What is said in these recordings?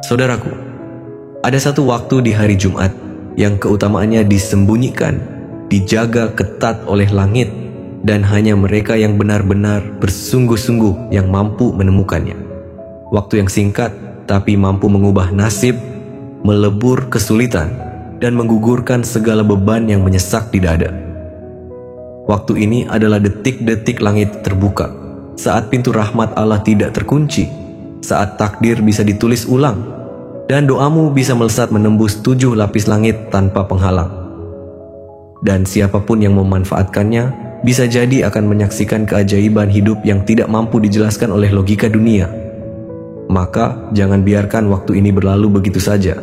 Saudaraku, ada satu waktu di hari Jumat yang keutamaannya disembunyikan, dijaga ketat oleh langit, dan hanya mereka yang benar-benar bersungguh-sungguh yang mampu menemukannya. Waktu yang singkat tapi mampu mengubah nasib, melebur kesulitan, dan menggugurkan segala beban yang menyesak di dada. Waktu ini adalah detik-detik langit terbuka, saat pintu rahmat Allah tidak terkunci, saat takdir bisa ditulis ulang, dan doamu bisa melesat menembus 7 lapis langit tanpa penghalang. Dan siapapun yang memanfaatkannya bisa jadi akan menyaksikan keajaiban hidup yang tidak mampu dijelaskan oleh logika dunia. Maka jangan biarkan waktu ini berlalu begitu saja.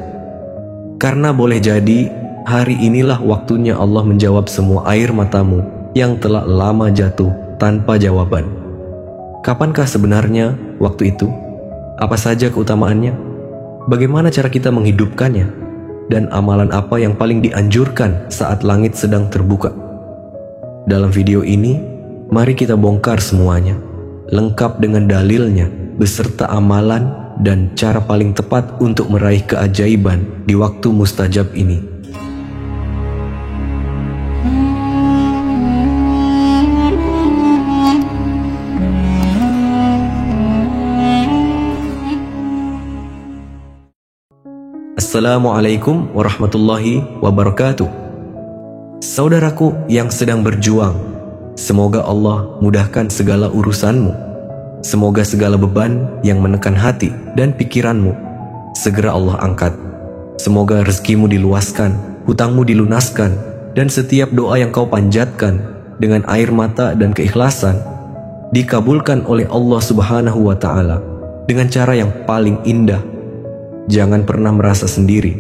Karena boleh jadi hari inilah waktunya Allah menjawab semua air matamu yang telah lama jatuh tanpa jawaban. Kapankah sebenarnya waktu itu? Apa saja keutamaannya? Bagaimana cara kita menghidupkannya? Dan amalan apa yang paling dianjurkan saat langit sedang terbuka? Dalam video ini, mari kita bongkar semuanya, lengkap dengan dalilnya, beserta amalan dan cara paling tepat untuk meraih keajaiban di waktu mustajab ini. Assalamualaikum warahmatullahi wabarakatuh. Saudaraku yang sedang berjuang, semoga Allah mudahkan segala urusanmu. Semoga segala beban yang menekan hati dan pikiranmu segera Allah angkat. Semoga rezekimu diluaskan, hutangmu dilunaskan, dan setiap doa yang kau panjatkan dengan air mata dan keikhlasan dikabulkan oleh Allah Subhanahu wa Ta'ala dengan cara yang paling indah. Jangan pernah merasa sendiri,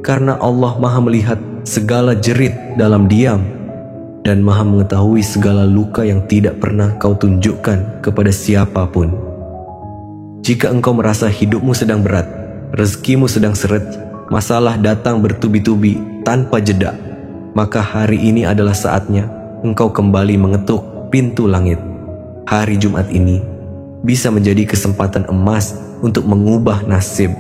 karena Allah Maha melihat segala jerit dalam diam dan Maha mengetahui segala luka yang tidak pernah kau tunjukkan kepada siapapun. Jika engkau merasa hidupmu sedang berat, rezekimu sedang seret, masalah datang bertubi-tubi tanpa jeda, maka hari ini adalah saatnya engkau kembali mengetuk pintu langit. Hari Jumat ini bisa menjadi kesempatan emas untuk mengubah nasib,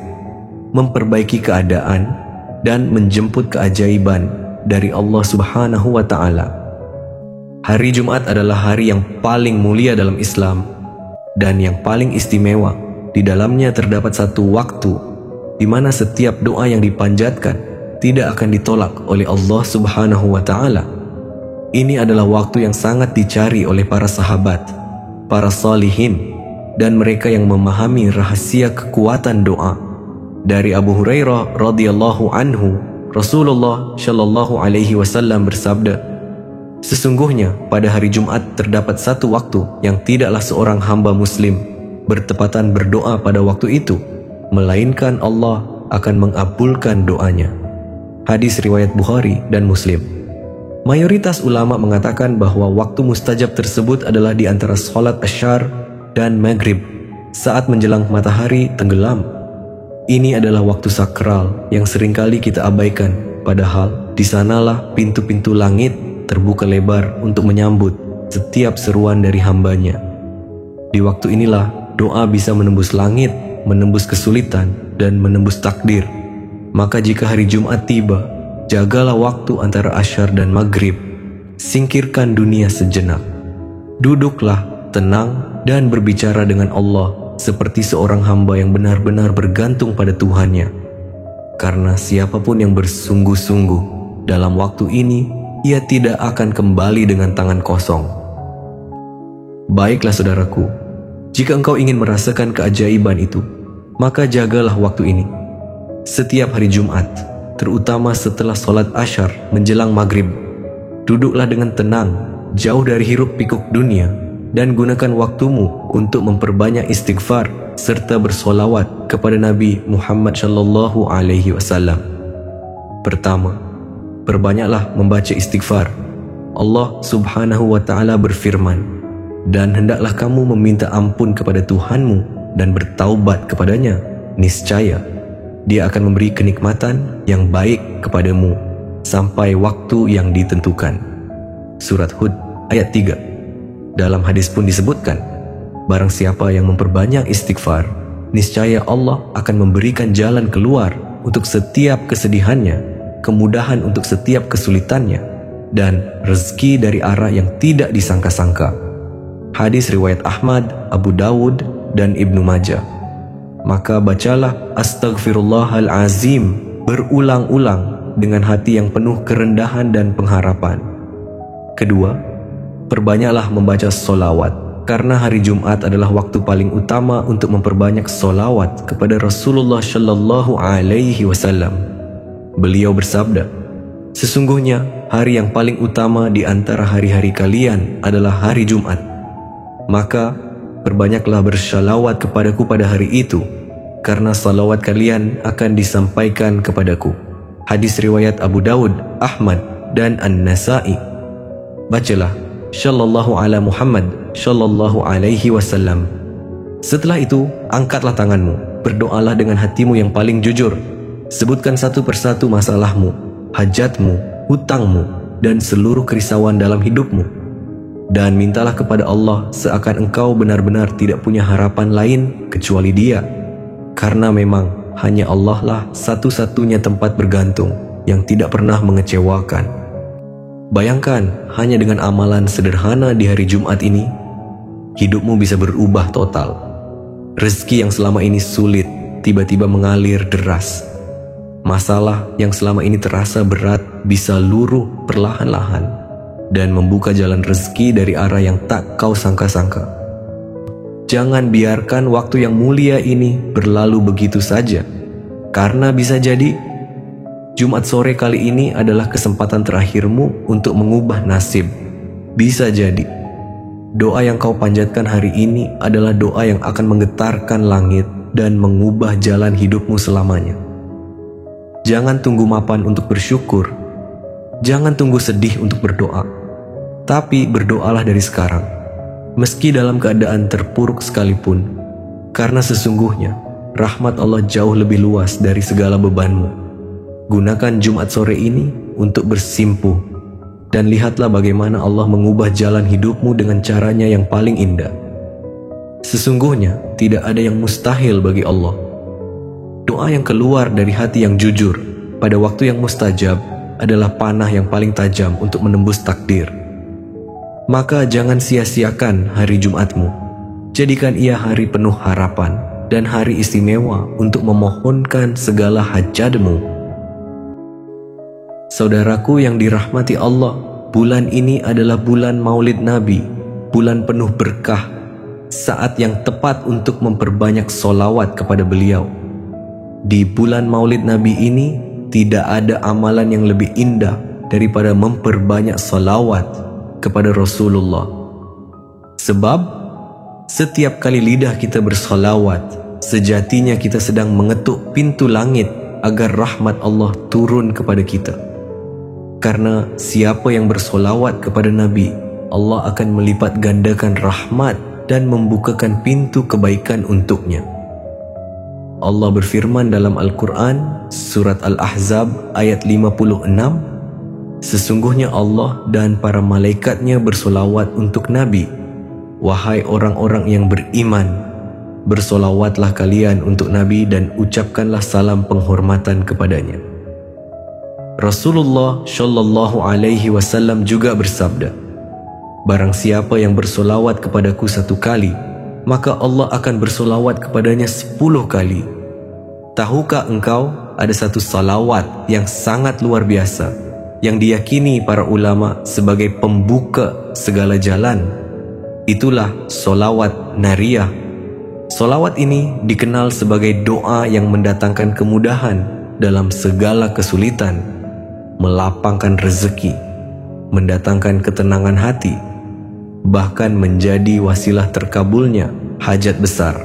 memperbaiki keadaan, dan menjemput keajaiban dari Allah Subhanahu wa Ta'ala. Hari Jumat adalah hari yang paling mulia dalam Islam dan yang paling istimewa. Di dalamnya terdapat satu waktu di mana setiap doa yang dipanjatkan tidak akan ditolak oleh Allah Subhanahu wa Ta'ala. Ini adalah waktu yang sangat dicari oleh para sahabat, para salihin, dan mereka yang memahami rahasia kekuatan doa. Dari Abu Hurairah radhiyallahu anhu, Rasulullah shallallahu alaihi wasallam bersabda, sesungguhnya pada hari Jumat terdapat satu waktu yang tidaklah seorang hamba muslim bertepatan berdoa pada waktu itu, melainkan Allah akan mengabulkan doanya. Hadis riwayat Bukhari dan Muslim. Mayoritas ulama mengatakan bahwa waktu mustajab tersebut adalah di antara sholat asyar dan maghrib saat menjelang matahari tenggelam. Ini adalah waktu sakral yang seringkali kita abaikan, padahal di sanalah pintu-pintu langit terbuka lebar untuk menyambut setiap seruan dari hambanya. Di waktu inilah doa bisa menembus langit, menembus kesulitan, dan menembus takdir. Maka jika hari Jumat tiba, jagalah waktu antara asyar dan maghrib. Singkirkan dunia sejenak. Duduklah tenang dan berbicara dengan Allah seperti seorang hamba yang benar-benar bergantung pada Tuhannya. Karena siapapun yang bersungguh-sungguh dalam waktu ini, ia tidak akan kembali dengan tangan kosong. Baiklah saudaraku, jika engkau ingin merasakan keajaiban itu, maka jagalah waktu ini. Setiap hari Jumat, terutama setelah sholat asyar menjelang maghrib, duduklah dengan tenang, jauh dari hiruk pikuk dunia, dan gunakan waktumu untuk memperbanyak istighfar serta bersolawat kepada Nabi Muhammad sallallahu alaihi wasallam. Pertama, perbanyaklah membaca istighfar. Allah Subhanahu wa Ta'ala berfirman, dan hendaklah kamu meminta ampun kepada Tuhanmu dan bertaubat kepadanya. Niscaya Dia akan memberi kenikmatan yang baik kepadamu sampai waktu yang ditentukan. Surat Hud ayat 3. Dalam hadis pun disebutkan, barang siapa yang memperbanyak istighfar, niscaya Allah akan memberikan jalan keluar untuk setiap kesedihannya, kemudahan untuk setiap kesulitannya, dan rezeki dari arah yang tidak disangka-sangka. Hadis riwayat Ahmad, Abu Dawud, dan Ibnu Majah. Maka bacalah Astaghfirullahalazim berulang-ulang dengan hati yang penuh kerendahan dan pengharapan. Kedua, perbanyaklah membaca solawat, karena hari Jumat adalah waktu paling utama untuk memperbanyak solawat kepada Rasulullah Shallallahu Alaihi Wasallam. Beliau bersabda, sesungguhnya hari yang paling utama di antara hari-hari kalian adalah hari Jumat. Maka perbanyaklah bersalawat kepadaku pada hari itu, karena salawat kalian akan disampaikan kepadaku. Hadis riwayat Abu Dawud, Ahmad, dan An-Nasai. Bacalah Shallallahu ala Muhammad Shallallahu alaihi wasallam. Setelah itu, angkatlah tanganmu, berdoalah dengan hatimu yang paling jujur. Sebutkan satu persatu masalahmu, hajatmu, hutangmu, dan seluruh kerisauan dalam hidupmu. Dan mintalah kepada Allah seakan engkau benar-benar tidak punya harapan lain kecuali Dia. Karena memang hanya Allah lah satu-satunya tempat bergantung yang tidak pernah mengecewakan. Bayangkan, hanya dengan amalan sederhana di hari Jumat ini, hidupmu bisa berubah total. Rezeki yang selama ini sulit, tiba-tiba mengalir deras. Masalah yang selama ini terasa berat bisa luruh perlahan-lahan dan membuka jalan rezeki dari arah yang tak kau sangka-sangka. Jangan biarkan waktu yang mulia ini berlalu begitu saja, karena bisa jadi Jumat sore kali ini adalah kesempatan terakhirmu untuk mengubah nasib. Bisa jadi doa yang kau panjatkan hari ini adalah doa yang akan menggetarkan langit dan mengubah jalan hidupmu selamanya. Jangan tunggu mapan untuk bersyukur. Jangan tunggu sedih untuk berdoa. Tapi berdoalah dari sekarang, meski dalam keadaan terpuruk sekalipun, karena sesungguhnya rahmat Allah jauh lebih luas dari segala bebanmu. Gunakan Jumat sore ini untuk bersimpuh, dan lihatlah bagaimana Allah mengubah jalan hidupmu dengan caranya yang paling indah. Sesungguhnya tidak ada yang mustahil bagi Allah. Doa yang keluar dari hati yang jujur pada waktu yang mustajab adalah panah yang paling tajam untuk menembus takdir. Maka jangan sia-siakan hari Jumatmu. Jadikan ia hari penuh harapan dan hari istimewa untuk memohonkan segala hajatmu. Saudaraku yang dirahmati Allah, bulan ini adalah bulan Maulid Nabi, bulan penuh berkah, saat yang tepat untuk memperbanyak solawat kepada beliau. Di bulan Maulid Nabi ini, tidak ada amalan yang lebih indah daripada memperbanyak solawat kepada Rasulullah. Sebab, setiap kali lidah kita bersolawat, sejatinya kita sedang mengetuk pintu langit agar rahmat Allah turun kepada kita. Karena siapa yang bersolawat kepada Nabi, Allah akan melipat gandakan rahmat dan membukakan pintu kebaikan untuknya. Allah berfirman dalam Al-Quran, surat Al-Ahzab ayat 56, sesungguhnya Allah dan para malaikatnya bersolawat untuk Nabi. Wahai orang-orang yang beriman, bersolawatlah kalian untuk Nabi dan ucapkanlah salam penghormatan kepadanya. Rasulullah Shallallahu Alaihi Wasallam juga bersabda, barang siapa yang bersolawat kepadaku 1 kali, maka Allah akan bersolawat kepadanya 10 kali. Tahukah engkau ada satu salawat yang sangat luar biasa, yang diyakini para ulama sebagai pembuka segala jalan? Itulah solawat nariyah. Solawat ini dikenal sebagai doa yang mendatangkan kemudahan dalam segala kesulitan, melapangkan rezeki, mendatangkan ketenangan hati, bahkan menjadi wasilah terkabulnya hajat besar.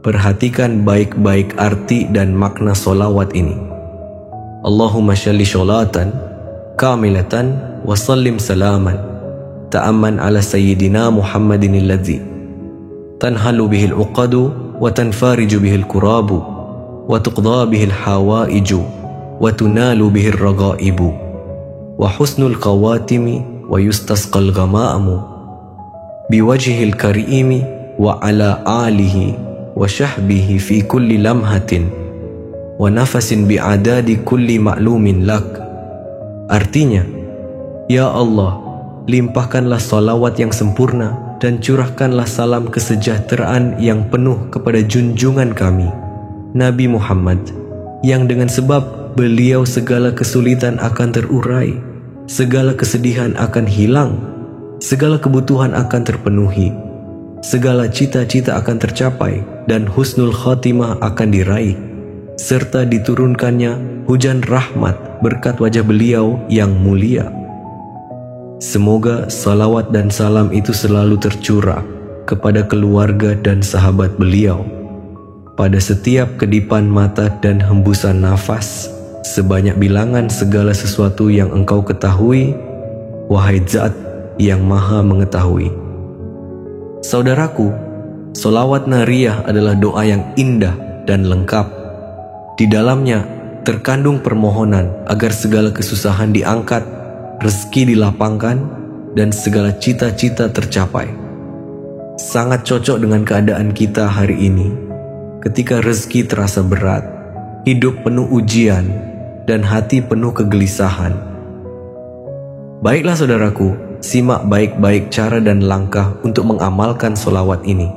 Perhatikan baik-baik arti dan makna solawat ini. Allahumma shalli sholatan kamilatan wa sallim salaman ta'amman ala sayyidina Muhammadin alladhi tanhalu bihil uqadu wa tanfariju bihil kurabu wa tuqda bihil hawaiju wa tunalu bihir ragaibu wa husnul qawatimi wa yustasqal ghama'amu biwajhil karimi wa ala alihi wa syahbihi fi kulli lamhatin wa nafasin bi'adadi kulli ma'lumin lak. Artinya, Ya Allah, limpahkanlah salawat yang sempurna dan curahkanlah salam kesejahteraan yang penuh kepada junjungan kami, Nabi Muhammad, yang dengan sebab beliau segala kesulitan akan terurai, segala kesedihan akan hilang, segala kebutuhan akan terpenuhi, segala cita-cita akan tercapai, dan husnul khatimah akan diraih, serta diturunkannya hujan rahmat berkat wajah beliau yang mulia. Semoga salawat dan salam itu selalu tercurah kepada keluarga dan sahabat beliau pada setiap kedipan mata dan hembusan nafas, sebanyak bilangan segala sesuatu yang engkau ketahui, wahai Zat yang maha mengetahui. Saudaraku, solawat nariyah adalah doa yang indah dan lengkap. Di dalamnya terkandung permohonan agar segala kesusahan diangkat, rezeki dilapangkan, dan segala cita-cita tercapai. Sangat cocok dengan keadaan kita hari ini, ketika rezeki terasa berat, hidup penuh ujian, dan hati penuh kegelisahan. Baiklah saudaraku, simak baik-baik cara dan langkah untuk mengamalkan solawat ini.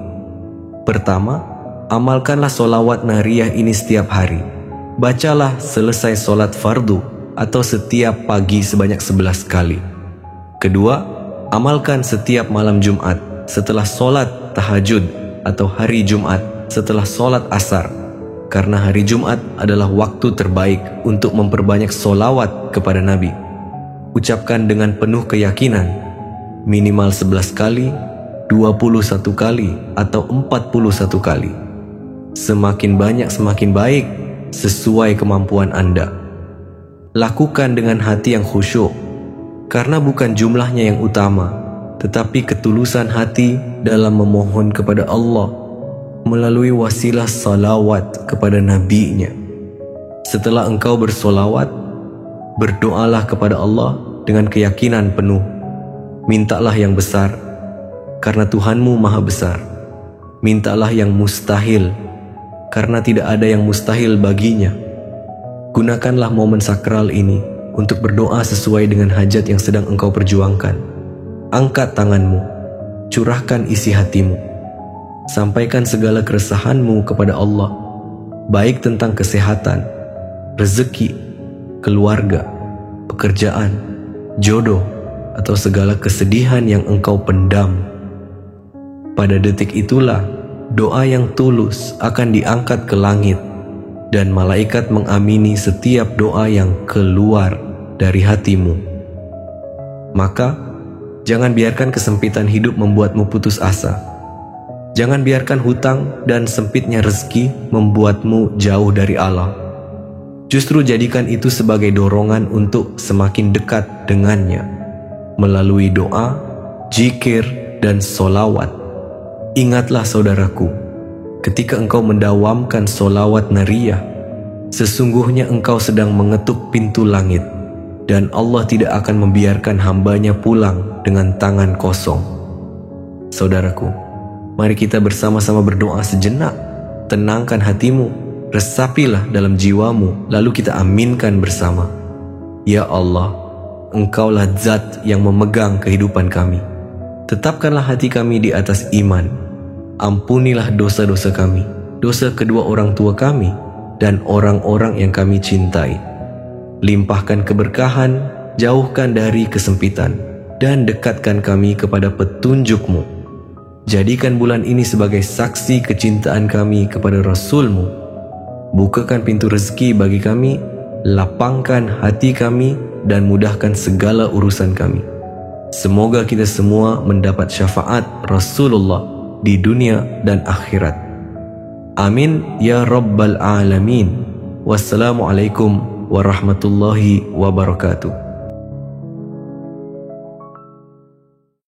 Pertama, amalkanlah solawat nariyah ini setiap hari. Bacalah selesai solat fardu atau setiap pagi sebanyak 11 kali. Kedua, amalkan setiap malam Jumat setelah solat tahajud atau hari Jumat setelah solat asar, karena hari Jumat adalah waktu terbaik untuk memperbanyak solawat kepada Nabi. Ucapkan dengan penuh keyakinan, minimal 11 kali, 21 kali, atau 41 kali. Semakin banyak semakin baik, sesuai kemampuan Anda. Lakukan dengan hati yang khusyuk, karena bukan jumlahnya yang utama, tetapi ketulusan hati dalam memohon kepada Allah melalui wasilah salawat kepada Nabi-Nya. Setelah engkau bersolawat, berdoalah kepada Allah dengan keyakinan penuh. Mintalah yang besar, karena Tuhanmu maha besar. Mintalah yang mustahil, karena tidak ada yang mustahil baginya. Gunakanlah momen sakral ini untuk berdoa sesuai dengan hajat yang sedang engkau perjuangkan. Angkat tanganmu, curahkan isi hatimu, sampaikan segala keresahanmu kepada Allah, baik tentang kesehatan, rezeki, keluarga, pekerjaan, jodoh, atau segala kesedihan yang engkau pendam. Pada detik itulah doa yang tulus akan diangkat ke langit, dan malaikat mengamini setiap doa yang keluar dari hatimu. Maka, jangan biarkan kesempitan hidup membuatmu putus asa. Jangan biarkan hutang dan sempitnya rezeki membuatmu jauh dari Allah. Justru jadikan itu sebagai dorongan untuk semakin dekat dengannya melalui doa, zikir, dan solawat. Ingatlah saudaraku, ketika engkau mendawamkan solawat nariyah, sesungguhnya engkau sedang mengetuk pintu langit, dan Allah tidak akan membiarkan hambanya pulang dengan tangan kosong. Saudaraku, mari kita bersama-sama berdoa sejenak. Tenangkan hatimu, resapilah dalam jiwamu, lalu kita aminkan bersama. Ya Allah, Engkaulah Zat yang memegang kehidupan kami. Tetapkanlah hati kami di atas iman. Ampunilah dosa-dosa kami, dosa kedua orang tua kami, dan orang-orang yang kami cintai. Limpahkan keberkahan, jauhkan dari kesempitan, dan dekatkan kami kepada petunjuk-Mu. Jadikan bulan ini sebagai saksi kecintaan kami kepada Rasul-Mu. Bukakan pintu rezeki bagi kami, lapangkan hati kami, dan mudahkan segala urusan kami. Semoga kita semua mendapat syafaat Rasulullah di dunia dan akhirat. Amin ya Rabbal Alamin. Wassalamualaikum warahmatullahi wabarakatuh.